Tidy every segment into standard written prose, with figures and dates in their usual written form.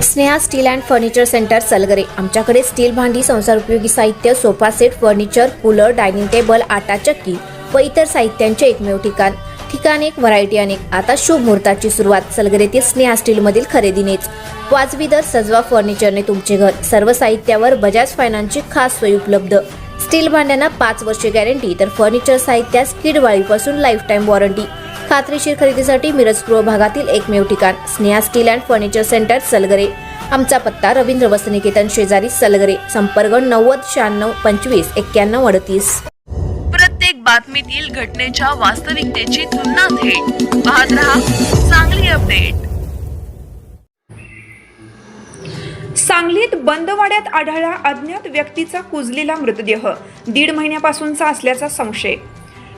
Sneha steel and furniture centre Salgare. आमच्याकडे steel भांडी, संसारोपयोगी साहित्य, sofa set, furniture, cooler, dining table, आटा चक्की व इतर साहित्यांचे एकमेव ठिकाण एक, व्हरायटी अनेक। आता शुभ मुहूर्ताची सुरुवात सलगरेतील स्नेहा स्टील मधील खरेदीनेच। वाजवी दर, सजवा फर्निचरने तुमचे घर। सर्व साहित्यावर बजाज फायनान्सची खास सोय उपलब्ध। स्टील भांड्यांना 5 वर्षे गॅरंटी, तर फर्निचर साहित्यास किडवाळीपासून लाईफ टाइम वॉरंटी। खात्रीशीर खरेदीसाठी मिरज पूर्व भागातील एकमेव ठिकाण Sneha steel and furniture centre Salgare. आमचा पत्ता रवींद्र वस्त्रनिकेतन शेजारी सलगरे। संपर्क 90 96 25 91 38। प्रत्येक बातमीतील घटनेच्या वास्तविकतेची तुलना थेट पाहत रहा सांगली अपडेट। सांगलीत बंदवाड्यात आढळला अज्ञात व्यक्तीचा कुजलेला मृतदेह। 1.5 महिन्यापासूनचा असल्याचा संशय।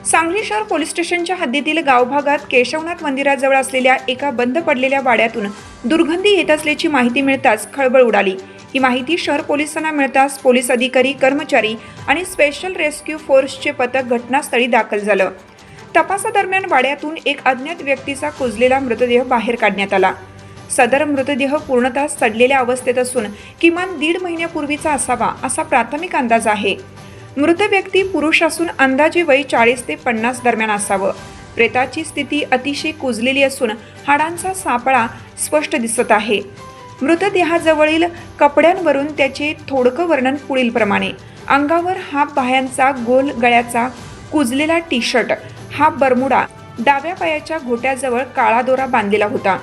सांगली शहर पोलीस स्टेशनच्या हद्दीतील गाव भागात केशवनाथ मंदिराजवळ असलेल्या एका बंद पडलेल्या वाड्यातून दुर्गंधी येत असल्याची माहिती मिळताच खळबळ उडाली। ही माहिती शहर पोलिसांना मिळताच पोलीस अधिकारी, कर्मचारी आणि स्पेशल रेस्क्यू फोर्सचे पथक घटनास्थळी दाखल झालं। तपासादरम्यान वाड्यातून एक अज्ञात व्यक्तीचा कुजलेला मृतदेह बाहेर काढण्यात आला। सदर मृतदेह पूर्णतः सडलेल्या अवस्थेत असून किमान 1.5 महिन्यापूर्वीचा असावा असा प्राथमिक अंदाज आहे। मृत व्यक्ती पुरुष असून अंदाजे वय 40 ते 50 दरम्यान असावं। प्रेताची स्थिती अतिशय कुजलेली असून हाडांचा सापळा स्पष्ट दिसत आहे। मृतदेहाजवळील कपड्यांवरून त्याचे थोडकं वर्णन पुढीलप्रमाणे: अंगावर हाफ बाह्यांचा गोल गळ्याचा कुजलेला टी शर्ट, हाफ बरमुडा, डाव्या पायाच्या घोट्याजवळ काळा दोरा बांधलेला होता।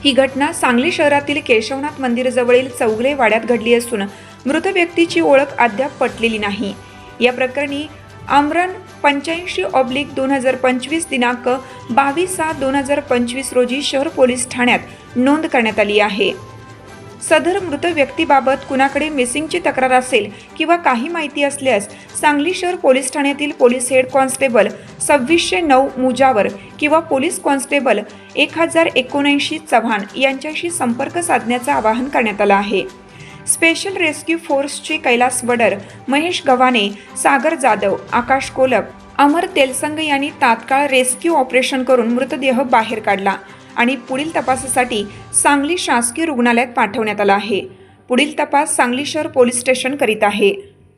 ही घटना सांगली शहरातील केशवनाथ मंदिराजवळील चौगले वाड्यात घडली असून मृत व्यक्तीची ओळख अद्याप पटलेली नाही। या प्रकरणी आमरण 85/2025 दिनांक 22/6/2025 रोजी शहर पोलीस ठाण्यात नोंद करण्यात आली आहे। सदर मृत व्यक्तीबाबत कुणाकडे मिसिंगची तक्रार असेल किंवा काही माहिती असल्यास सांगली शहर पोलीस ठाण्यातील पोलीस हेड कॉन्स्टेबल 2609 मुजावर किंवा पोलीस कॉन्स्टेबल 1079 चव्हाण यांच्याशी संपर्क साधण्याचं आवाहन करण्यात आलं आहे। स्पेशल रेस्क्यू फोर्सचे कैलास वडर, महेश गव्हाणे, सागर जाधव, आकाश कोलप, अमर तेलसंग यांनी तात्काळ रेस्क्यू ऑपरेशन करून मृतदेह बाहेर काढला आणि पुढील तपासासाठी सांगली शासकीय रुग्णालयात पाठवण्यात आला आहे। पुढील तपास सांगली शहर पोलीस स्टेशन करीत आहे।